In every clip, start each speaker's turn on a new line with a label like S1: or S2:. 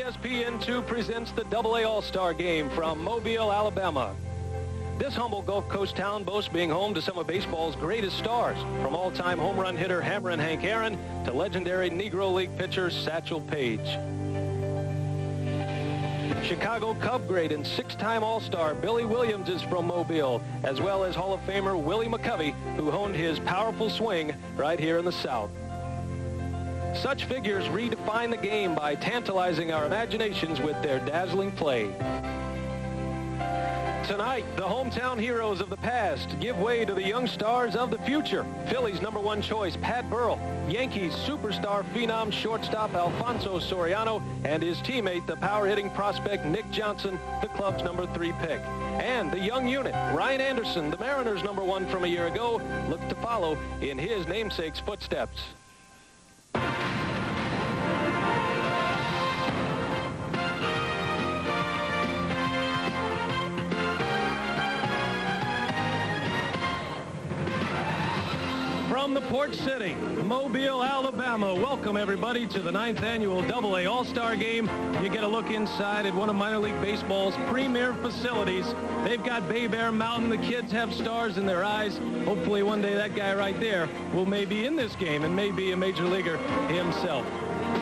S1: ESPN2 presents the AA All-Star Game from Mobile, Alabama. This humble Gulf Coast town boasts being home to some of baseball's greatest stars, from all-time home run hitter Hammerin' Hank Aaron to legendary Negro League pitcher Satchel Paige. Chicago Cub great and six-time All-Star Billy Williams is from Mobile, as well as Hall of Famer Willie McCovey, who honed his powerful swing right here in the South. Such figures redefine the game by tantalizing our imaginations with their dazzling play. Tonight, the hometown heroes of the past give way to the young stars of the future. Phillies' #1 choice, Pat Burrell. Yankees superstar phenom shortstop Alfonso Soriano, and his teammate, the power-hitting prospect Nick Johnson, the club's #3 pick. And the young unit, Ryan Anderson, the Mariners' #1 from a year ago, look to follow in his namesake's footsteps. From the Port City, Mobile, Alabama, welcome everybody to the 9th annual AA All-Star Game. You get a look inside at one of minor league baseball's premier facilities. They've got Bay Bear Mountain. The kids have stars in their eyes. Hopefully one day that guy right there will maybe in this game and maybe a major leaguer himself.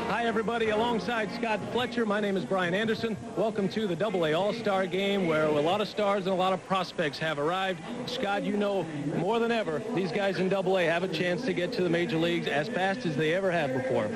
S1: Hi, everybody. Alongside Scott Fletcher, my name is Brian Anderson. Welcome to the AA All-Star Game, where a lot of stars and a lot of prospects have arrived. Scott, you know more than ever, these guys in AA have a chance to get to the major leagues as fast as they ever have before.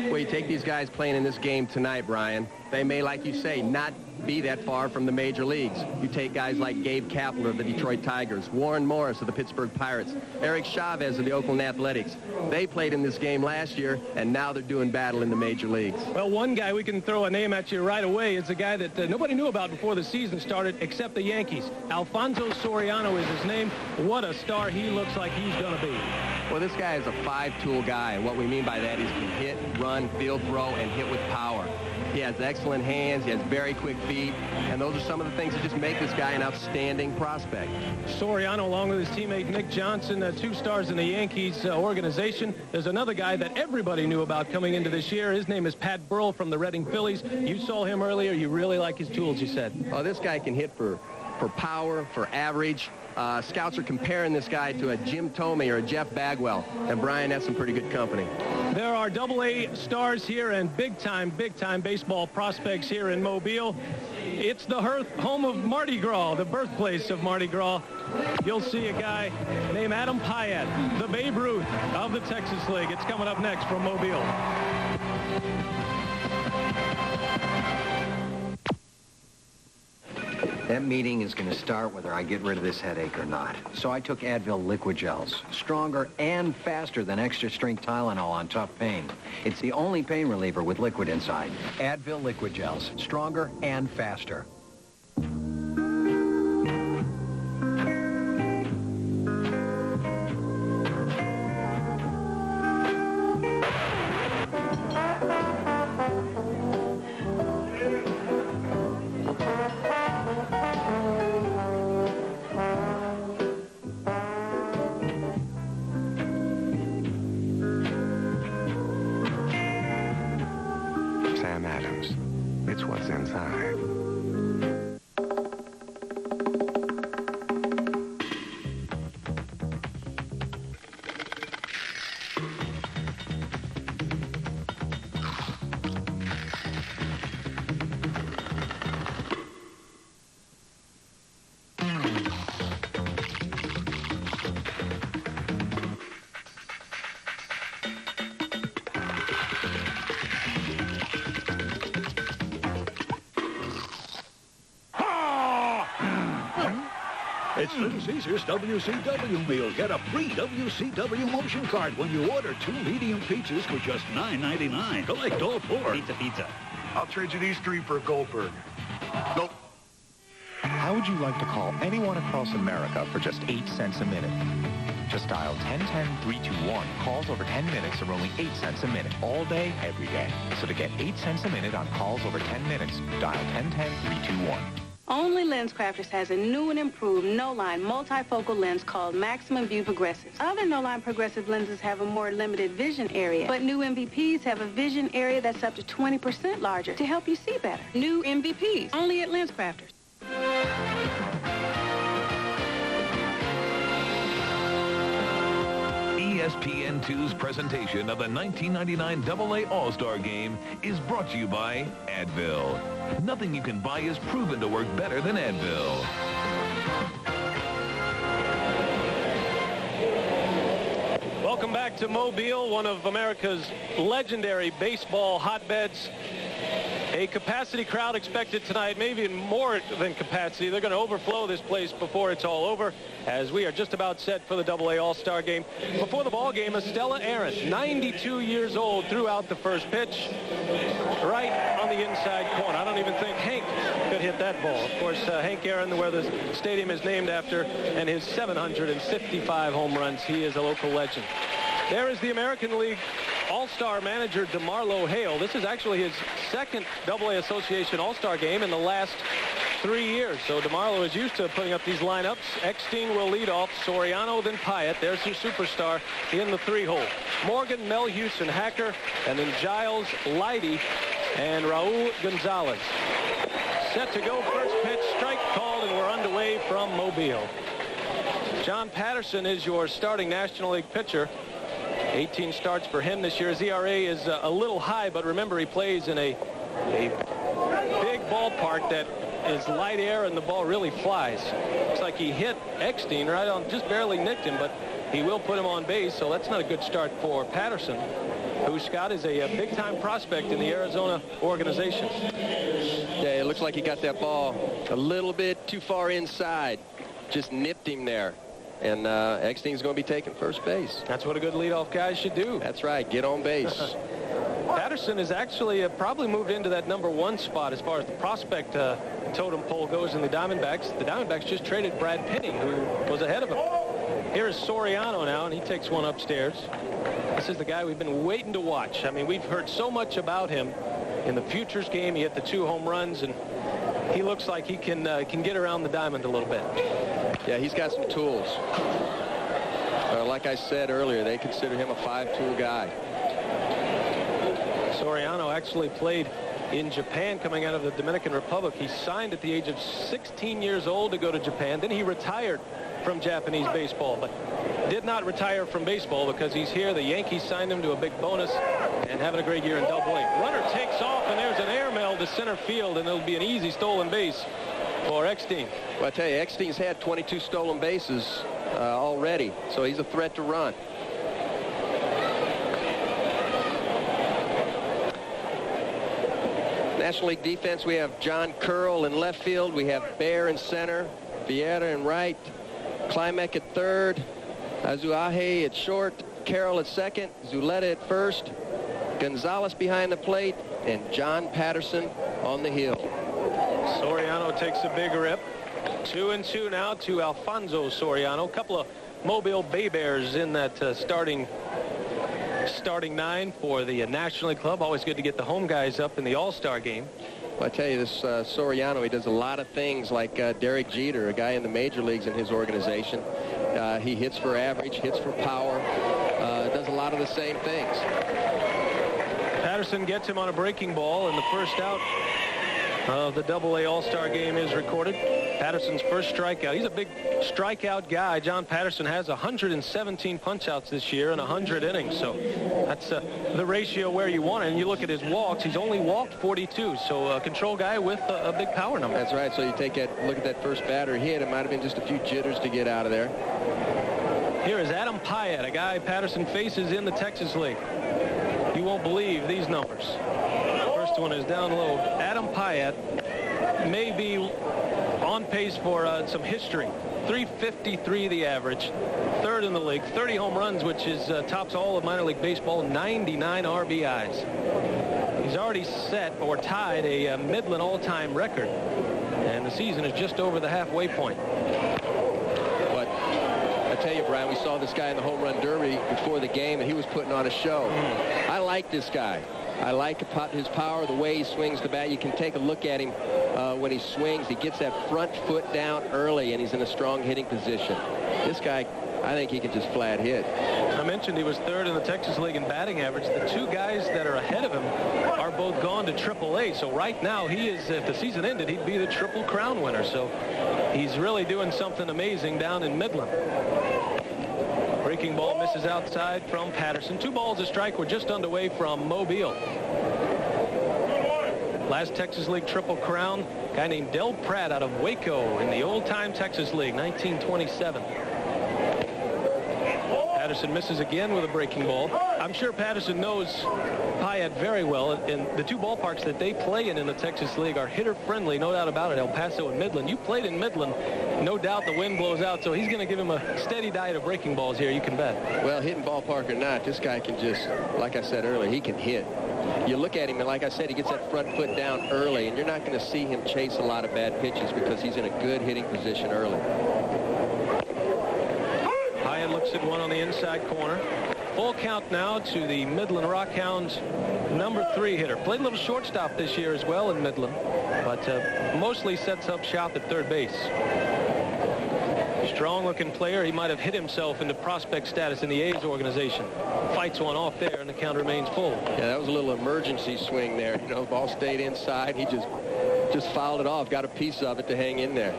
S2: Well, you take these guys playing in this game tonight, Brian. They may, like you say, not be that far from the major leagues. You take guys like Gabe Kapler of the Detroit Tigers, Warren Morris of the Pittsburgh Pirates, Eric Chavez of the Oakland Athletics. They played in this game last year, and now they're doing battle in the major leagues.
S1: Well, one guy we can throw a name at you right away. It's a guy that nobody knew about before the season started except the Yankees. Alfonso Soriano is his name. What a star he looks like he's going to be.
S2: Well, this guy is a five-tool guy, and what we mean by that is he can hit, run, field throw, and hit with power. He has excellent hands, he has very quick feet, and those are some of the things that just make this guy an outstanding prospect.
S1: Soriano, along with his teammate Nick Johnson, 2 stars in the Yankees organization. There's another guy that everybody knew about coming into this year. His name is Pat Burrell from the Reading Phillies. You saw him earlier. You really like his tools, you said.
S2: Oh, this guy can hit for power, for average. Scouts are comparing this guy to a Jim Thome or a Jeff Bagwell, and Brian has some pretty good company.
S1: There are AA stars here and big-time baseball prospects here in Mobile. It's the home of Mardi Gras, the birthplace of Mardi Gras. You'll see a guy named Adam Pyatt, the Babe Ruth of the Texas League. It's coming up next from Mobile.
S3: That meeting is going to start whether I get rid of this headache or not. So I took Advil Liquid Gels. Stronger and faster than extra strength Tylenol on tough pain. It's the only pain reliever with liquid inside. Advil Liquid Gels. Stronger and faster.
S4: It's what's inside.
S5: It's Little Caesars WCW meal. Get a free WCW motion card when you order 2 medium pizzas for just $9.99. Collect all 4.
S6: Pizza.
S7: I'll trade you these 3 for a Goldberg. Nope.
S8: How would you like to call anyone across America for just 8 cents a minute? Just dial 1010-321. Calls over 10 minutes are only 8 cents a minute, all day, every day. So to get 8 cents a minute on calls over 10 minutes, dial 1010-321.
S4: Only LensCrafters has a new and improved no-line multifocal lens called Maximum View Progressives. Other no-line progressive lenses have a more limited vision area, but new MVPs have a vision area that's up to 20% larger to help you see better. New MVPs, only at LensCrafters.
S6: ESPN2's presentation of the 1999 AA All-Star Game is brought to you by Advil. Nothing you can buy is proven to work better than Advil.
S1: Welcome back to Mobile, one of America's legendary baseball hotbeds. A capacity crowd expected tonight, maybe more than capacity. They're going to overflow this place before it's all over, as we are just about set for the AA All-Star Game. Before the ball game, Estella Aaron, 92 years old, threw out the first pitch right on the inside corner. I don't even think Hank could hit that ball. Of course, Hank Aaron, where the stadium is named after, and his 755 home runs, he is a local legend. There is the American League All-Star manager DeMarlo Hale. This is actually his second AA Association All-Star game in the last 3 years. So DeMarlo is used to putting up these lineups. Eckstein will lead off, Soriano, then Pyatt. There's your superstar in the 3-hole. Morgan, Mel Houston, Hacker, and then Giles, Leidy, and Raul Gonzalez. Set to go, first pitch, strike called, and we're underway from Mobile. John Patterson is your starting National League pitcher. 18 starts for him this year. His ERA is a little high, but remember, he plays in a big ballpark that is light air, and the ball really flies. Looks like he hit Eckstein right on, just barely nicked him, but he will put him on base, so that's not a good start for Patterson, who, Scott, is a big-time prospect in the Arizona organization.
S2: Yeah, it looks like he got that ball a little bit too far inside. Just nipped him there. And Eckstein's going to be taking first base.
S1: That's what a good leadoff guy should do.
S2: That's right. Get on base.
S1: Patterson has actually probably moved into that #1 spot as far as the prospect totem pole goes in the Diamondbacks. The Diamondbacks just traded Brad Penny, who was ahead of him. Here is Soriano now, and he takes one upstairs. This is the guy we've been waiting to watch. I mean, we've heard so much about him in the Futures game. He hit the 2 home runs, and he looks like he can get around the diamond a little bit.
S2: Yeah, he's got some tools. Like I said earlier, they consider him a 5-tool guy.
S1: Soriano actually played in Japan coming out of the Dominican Republic. He signed at the age of 16 years old to go to Japan. Then he retired from Japanese baseball, but did not retire from baseball because he's here. The Yankees signed him to a big bonus and having a great year in AA. Runner takes off, and there's an air mail to center field, and it'll be an easy stolen base for Eckstein.
S2: Well, I tell you, Eckstein's had 22 stolen bases already, so he's a threat to run. National League defense, we have John Curl in left field. We have Bear in center, Vieira in right, Klimek at third, Azuaje at short, Carroll at second, Zuleta at first, Gonzalez behind the plate, and John Patterson on the hill.
S1: Soriano takes a big rip. 2-2 now to Alfonso Soriano. A couple of Mobile Bay Bears in that starting 9 for the National League Club. Always good to get the home guys up in the All-Star game.
S2: Well, I tell you, this Soriano, he does a lot of things like Derek Jeter, a guy in the major leagues in his organization. He hits for average, hits for power, does a lot of the same things.
S1: Patterson gets him on a breaking ball, and the first out of the AA All-Star game is recorded. Patterson's first strikeout. He's a big strikeout guy. John Patterson has 117 punch-outs this year in 100 innings, so that's the ratio where you want it. And you look at his walks, he's only walked 42, so a control guy with a big power number.
S2: That's right. So you take a look at that first batter hit. It might have been just a few jitters to get out of there.
S1: Here is Adam Pyatt, a guy Patterson faces in the Texas League. You won't believe these numbers. First one is down low. Adam Pyatt may be on pace for some history. 353 the average, third in the league, 30 home runs, which is tops all of minor league baseball, 99 RBIs. He's already set or tied a Midland all-time record, and the season is just over the halfway point.
S2: But I tell you, Brian, we saw this guy in the home run derby before the game, and he was putting on a show. I like this guy. I like his power, the way he swings the bat. You can take a look at him when he swings. He gets that front foot down early, and he's in a strong hitting position. This guy, I think he can just flat hit.
S1: I mentioned he was third in the Texas League in batting average. The two guys that are ahead of him are both gone to AAA. So right now, he is, if the season ended, he'd be the Triple Crown winner. So he's really doing something amazing down in Midland. Breaking ball misses outside from Patterson. 2 balls a strike. We're just underway from Mobile. Last Texas League Triple Crown, a guy named Del Pratt out of Waco in the old-time Texas League, 1927. Patterson misses again with a breaking ball. I'm sure Patterson knows Payette very well, and the 2 ballparks that they play in the Texas League are hitter-friendly, no doubt about it, El Paso and Midland. You played in Midland, no doubt the wind blows out, so he's going to give him a steady diet of breaking balls here, you can bet.
S2: Well, hitting ballpark or not, this guy can just, like I said earlier, he can hit. You look at him, and like I said, he gets that front foot down early, and you're not going to see him chase a lot of bad pitches because he's in a good hitting position early.
S1: Looks at one on the inside corner. Full count now to the Midland Rockhounds number 3 hitter. Played a little shortstop this year as well in Midland, but mostly sets up shop at third base. Strong looking player. He might have hit himself into prospect status in the A's organization. Fights one off there, and the count remains full.
S2: Yeah, that was a little emergency swing there. You know, ball stayed inside. He just fouled it off, got a piece of it to hang in there.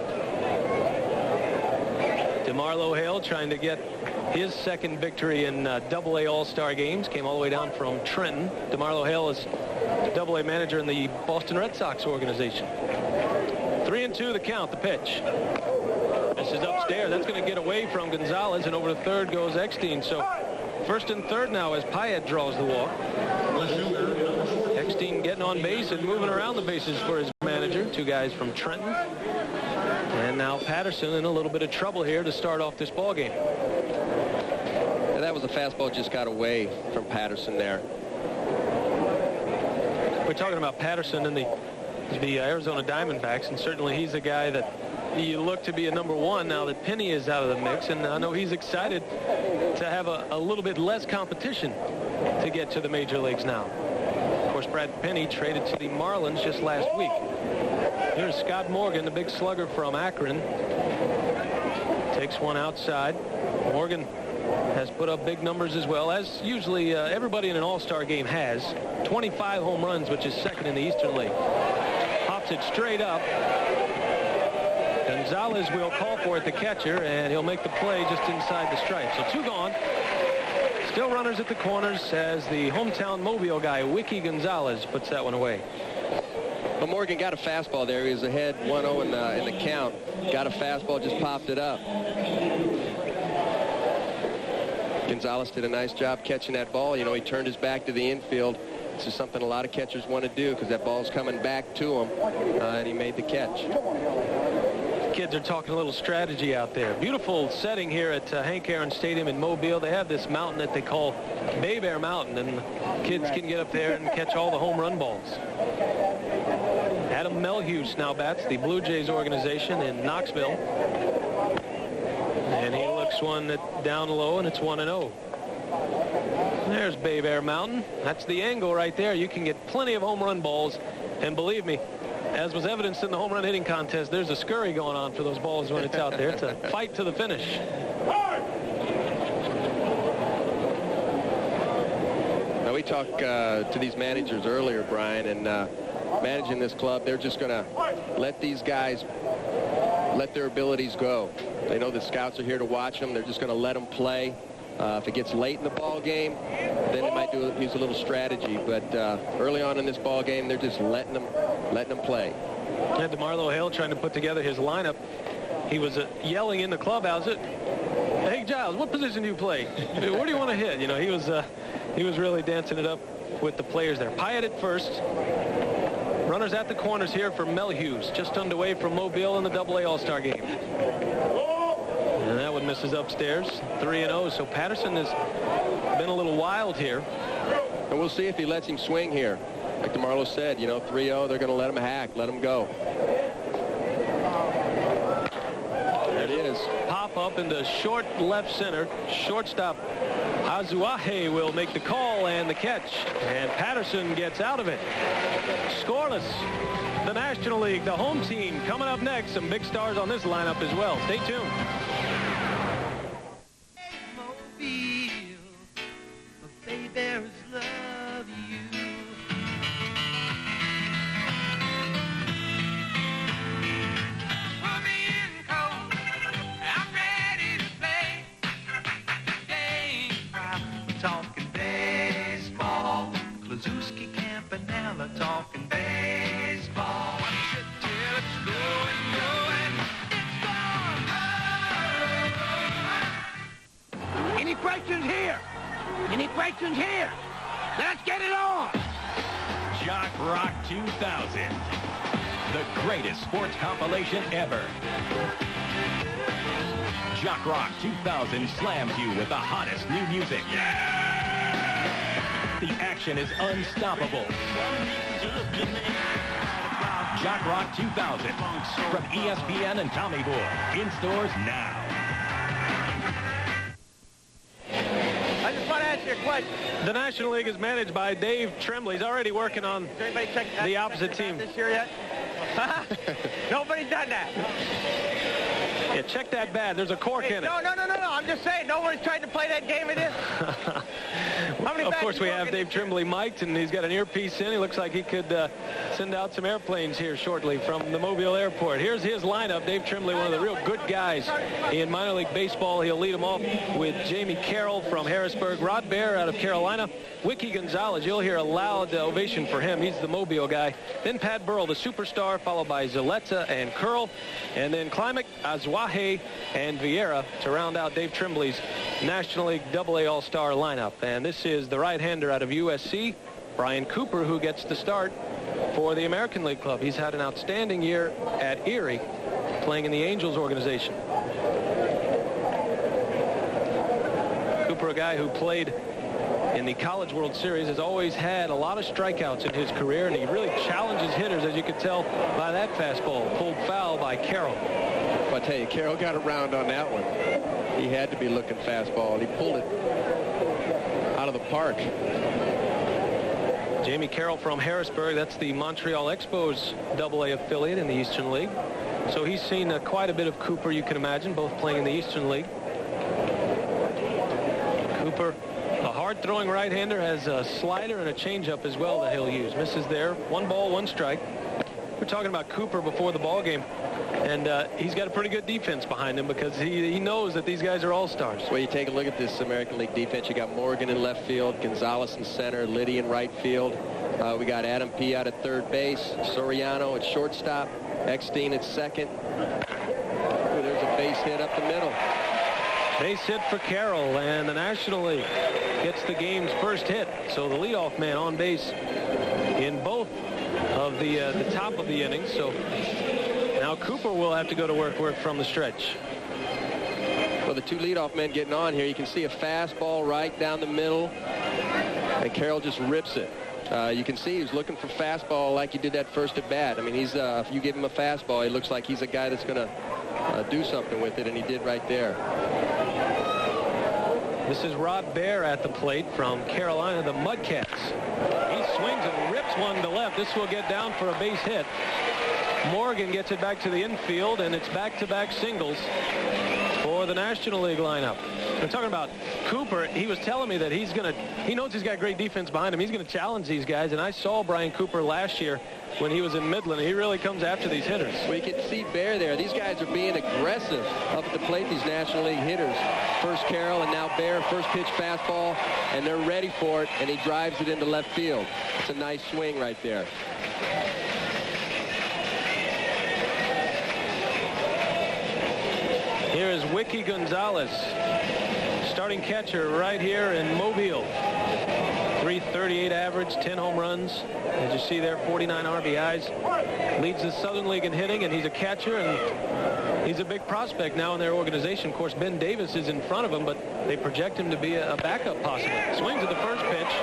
S2: DeMarlo Hale trying to get his second victory in AA All-Star games. Came all the way down from Trenton. DeMarlo Hale is AA manager in the Boston Red Sox organization. 3-2 the count, the pitch. This is upstairs. That's going to get away from Gonzalez, and over to third goes Eckstein. So first and third now as Payette draws the walk. Eckstein getting on base and moving around the bases for his manager. 2 guys from Trenton. And now Patterson in a little bit of trouble here to start off this ball game. Yeah, that was a fastball, just got away from Patterson there.
S1: We're talking about Patterson and the Arizona Diamondbacks, and certainly he's a guy that you look to be a number 1 now that Penny is out of the mix, and I know he's excited to have a little bit less competition to get to the major leagues now. Of course, Brad Penny traded to the Marlins just last week. Here's Scott Morgan, the big slugger from Akron. Takes one outside. Morgan has put up big numbers as well, as usually everybody in an all-star game has. 25 home runs, which is second in the Eastern League. Pops it straight up. Gonzalez will call for it, the catcher, and he'll make the play just inside the stripe. So 2 gone. Still runners at the corners as the hometown Mobile guy, Wiki Gonzalez, puts that one away.
S2: But Morgan got a fastball there. He was ahead 1-0 in the count. Got a fastball, just popped it up. Gonzalez did a nice job catching that ball. You know, he turned his back to the infield. This is something a lot of catchers want to do because that ball's coming back to him, and he made the catch.
S1: Kids are talking a little strategy out there. Beautiful setting here at Hank Aaron Stadium in Mobile. They have this mountain that they call Bay Bear Mountain, and kids can get up there and catch all the home run balls. Adam Melhuse now bats, the Blue Jays organization in Knoxville. And he looks one down low, and it's 1-0. There's Bay Bear Mountain. That's the angle right there. You can get plenty of home run balls, and believe me, as was evidenced in the home run hitting contest, there's a scurry going on for those balls when it's out there. It's a fight to the finish.
S2: Now, we talked to these managers earlier, Brian, and managing this club, they're just going to let these guys let their abilities go. They know the scouts are here to watch them. They're just going to let them play. If it gets late in the ball game, then they might use a little strategy. But early on in this ball game, they're just letting them play.
S1: And DeMarlo Hale trying to put together his lineup. He was yelling in the clubhouse, "Hey Giles, what position do you play? Where do you want to hit?" You know, he was really dancing it up with the players there. Payette at first. Runners at the corners here for Melhuse, just underway from Mobile in the AA All-Star game. And that one misses upstairs. 3-0. So Patterson has been a little wild here.
S2: And we'll see if he lets him swing here. Like DeMarlo said, you know, 3-0, they're going to let him hack, let him go. There it is.
S1: Pop up into short left center. Shortstop Azuaje will make the call and the catch, and Patterson gets out of it. Scoreless. The National League, the home team, coming up next. Some big stars on this lineup as well. Stay tuned.
S9: Talking baseball. Till it's going. It's gone. Any questions here? Any questions here? Let's get it on.
S10: Jock Rock 2000. The greatest sports compilation ever. Jock Rock 2000 slams you with the hottest new music. The action is unstoppable. Jock Rock 2000 from ESPN and Tommy Boy. In stores now.
S1: I just want to ask you a question. The National League is managed by Dave Tremblay. He's already working on the opposite team.
S11: This year yet? Nobody's done that.
S1: Yeah, check that bat. There's a cork in it.
S11: No. I'm just saying, nobody's tried to play that game of this.
S1: Of course, we have Dave Tremblay mic'd, and he's got an earpiece in. He looks like he could send out some airplanes here shortly from the Mobile Airport. Here's his lineup. Dave Tremblay, one of the real good guys in minor league baseball. He'll lead them off with Jamie Carroll from Harrisburg, Rod Bear out of Carolina, Wiki Gonzalez. You'll hear a loud ovation for him. He's the Mobile guy. Then Pat Burrell, the superstar, followed by Zaletta and Curl. And then Klimek, Azuaje, and Vieira to round out Dave Tremblay's National League AA All-Star lineup. And this is the right-hander out of USC, Brian Cooper, who gets the start for the American League Club. He's had an outstanding year at Erie, playing in the Angels organization. Cooper, a guy who played in the College World Series, has always had a lot of strikeouts in his career, and he really challenges hitters, as you could tell by that fastball, pulled foul by Carroll.
S2: Well, I tell you, Carroll got around on that one. He had to be looking fastball, and he pulled it out of the park.
S1: Jamie Carroll from Harrisburg, that's the Montreal Expos AA affiliate in the Eastern League. So he's seen quite a bit of Cooper, you can imagine, both playing in the Eastern League. Cooper, a hard-throwing right-hander, has a slider and a changeup as well that he'll use. Misses there. 1 ball, 1 strike. We're talking about Cooper before the ball game, and he's got a pretty good defense behind him because he knows that these guys are all-stars.
S2: Well, you take a look at this American League defense. You got Morgan in left field, Gonzalez in center, Liddy in right field. We got Adam P. out at third base, Soriano at shortstop, Eckstein at second. Ooh, there's a base hit up the middle.
S1: Base hit for Carroll, and the National League gets the game's first hit. So the leadoff man on base in both of the top of the innings. So now Cooper will have to go to work from the stretch.
S2: Well, the 2 leadoff men getting on here. You can see a fastball right down the middle, and Carroll just rips it. You can see he's looking for fastball like he did that first at bat. I mean, he's if you give him a fastball, he looks like he's a guy that's going to do something with it, and he did right there.
S1: This is Rod Bear at the plate from Carolina, the Mudcats. He swings and rips one to left. This will get down for a base hit. Morgan gets it back to the infield, and it's back-to-back singles for the National League lineup. We're talking about Cooper. He was telling me that he knows he's got great defense behind him. He's going to challenge these guys, and I saw Brian Cooper last year when he was in Midland. He really comes after these hitters.
S2: Well, you can see Bear there. These guys are being aggressive up at the plate, these National League hitters. First Carroll and now Bear, first pitch fastball, and they're ready for it, and he drives it into left field. It's a nice swing right there.
S1: Here is Wiki Gonzalez, starting catcher right here in Mobile. 338 average, 10 home runs. As you see there, 49 RBIs. Leads the Southern League in hitting, and he's a catcher, and he's a big prospect now in their organization. Of course, Ben Davis is in front of him, but they project him to be a backup possibly. Swings at the first pitch.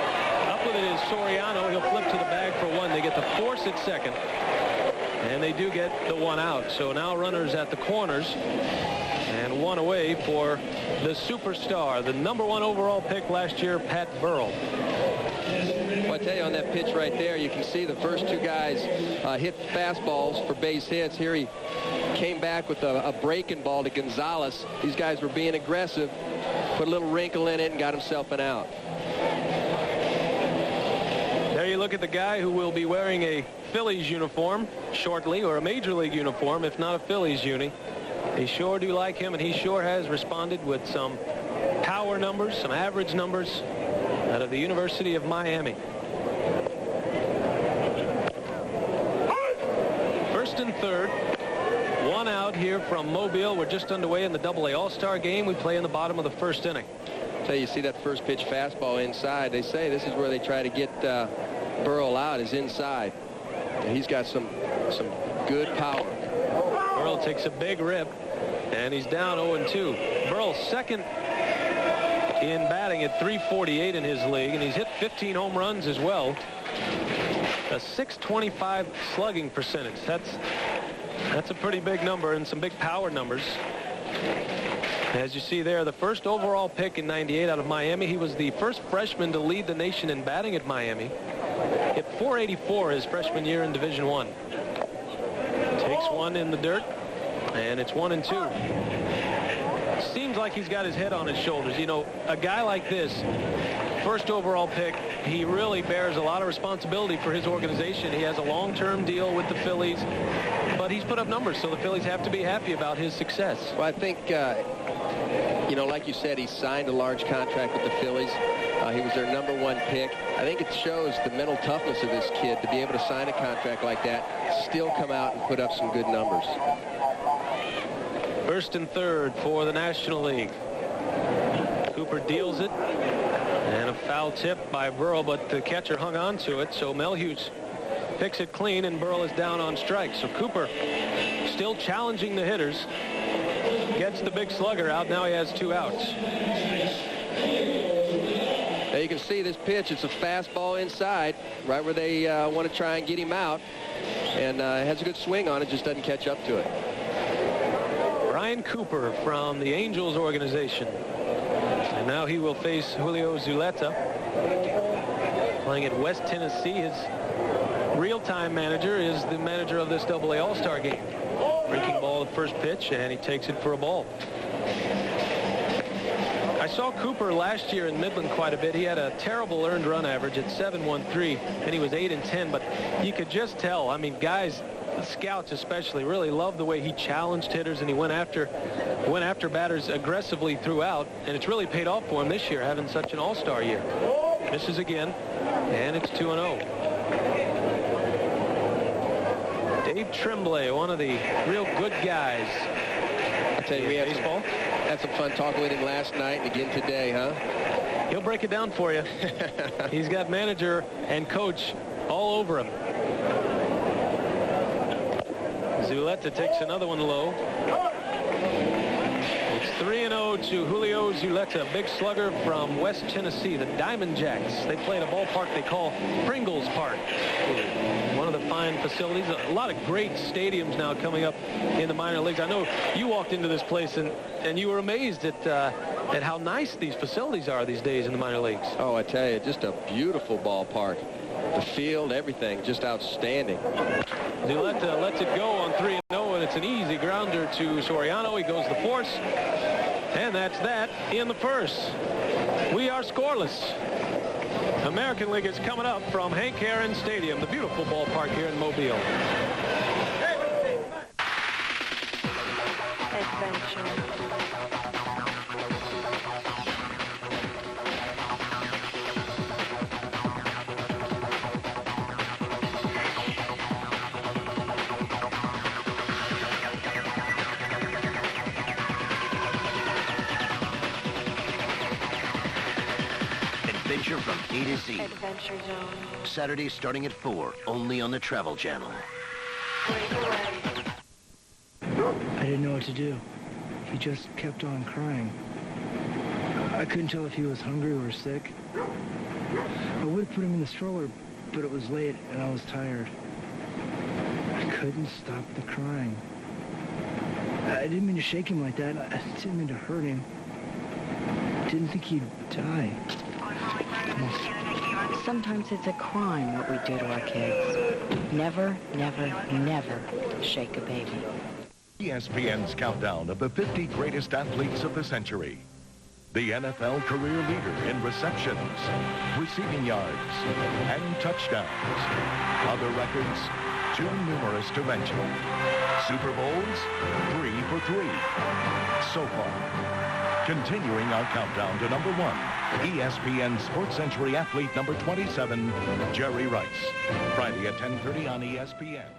S1: Up with it is Soriano. He'll flip to the bag for 1. They get the force at second, and they do get the 1 out. So now runners at the corners. And one away for the superstar, the #1 overall pick last year, Pat Burrell.
S2: Well, I tell you, on that pitch right there, you can see the first two guys hit fastballs for base hits. Here he came back with a breaking ball to Gonzalez. These guys were being aggressive, put a little wrinkle in it, and got himself an out.
S1: There you look at the guy who will be wearing a Phillies uniform shortly, or a Major League uniform, if not a Phillies uni. They sure do like him, and he sure has responded with some power numbers, some average numbers out of the University of Miami. First and third. One out here from Mobile. We're just underway in the AA All-Star game. We play in the bottom of the first inning.
S2: So you see that first pitch fastball inside. They say this is where they try to get Burrell out, is inside. And he's got some good power.
S1: Burrell takes a big rip, and he's down 0-2. Burrell second in batting at .348 in his league, and he's hit 15 home runs as well. A .625 slugging percentage. That's a pretty big number, and some big power numbers. As you see there, the first overall pick in '98 out of Miami. He was the first freshman to lead the nation in batting at Miami. Hit .484 his freshman year in Division I. Takes one in the dirt, and it's 1-2. Seems like he's got his head on his shoulders. You know, a guy like this, first overall pick, he really bears a lot of responsibility for his organization. He has a long-term deal with the Phillies, but he's put up numbers, so the Phillies have to be happy about his success.
S2: Well, I think, you know, like you said, he signed a large contract with the Phillies. He was their #1 pick. I think it shows the mental toughness of this kid to be able to sign a contract like that, still come out and put up some good numbers.
S1: First and third for the National League. Cooper deals it, and a foul tip by Burrell, but the catcher hung on to it, so Melhuse picks it clean, and Burrell is down on strikes. So Cooper still challenging the hitters, gets the big slugger out. Now he has 2 outs.
S2: Now you can see this pitch. It's a fastball inside, right where they want to try and get him out, and has a good swing on it, just doesn't catch up to it.
S1: Brian Cooper from the Angels organization. And now he will face Julio Zuleta, playing at West Tennessee. His real-time manager is the manager of this AA All-Star game. Breaking ball at first pitch, and he takes it for a ball. I saw Cooper last year in Midland quite a bit. He had a terrible earned run average at .713, and he was 8-10. But you could just tell, I mean, guys, the scouts especially, really loved the way he challenged hitters, and he went after batters aggressively throughout, and it's really paid off for him this year, having such an all-star year. Misses again, and it's 2-0. Dave Tremblay, one of the real good guys.
S2: I tell you, we had some fun talking with him last night and again today, huh?
S1: He'll break it down for you. He's got manager and coach all over him. Zuleta takes another one low. It's 3-0 to Julio Zuleta, big slugger from West Tennessee, the Diamond Jacks. They play at a ballpark they call Pringles Park. One of the fine facilities. A lot of great stadiums now coming up in the minor leagues. I know you walked into this place and you were amazed at how nice these facilities are these days in the minor leagues.
S2: Oh, I tell you, just a beautiful ballpark. The field, everything, just outstanding.
S1: Zuleta lets it go on 3-0, and it's an easy grounder to Soriano. He goes the force, and that's that in the first. We are scoreless. American League is coming up from Hank Aaron Stadium, the beautiful ballpark here in Mobile.
S12: Adventure.
S13: Adventure from A to Z.
S12: Adventure Zone.
S13: Saturdays starting at 4, only on the Travel Channel.
S14: I didn't know what to do. He just kept on crying. I couldn't tell if he was hungry or sick. I would have put him in the stroller, but it was late and I was tired. I couldn't stop the crying. I didn't mean to shake him like that. I didn't mean to hurt him. Didn't think he'd die.
S12: Sometimes it's a crime what we do to our kids. Never, never, never shake a baby.
S15: ESPN's countdown of the 50 greatest athletes of the century. The NFL career leader in receptions, receiving yards, and touchdowns. Other records, too numerous to mention. Super Bowls, 3 for 3. So far, continuing our countdown to number 1, ESPN Sports Century athlete number 27, Jerry Rice. Friday at 10:30 on ESPN.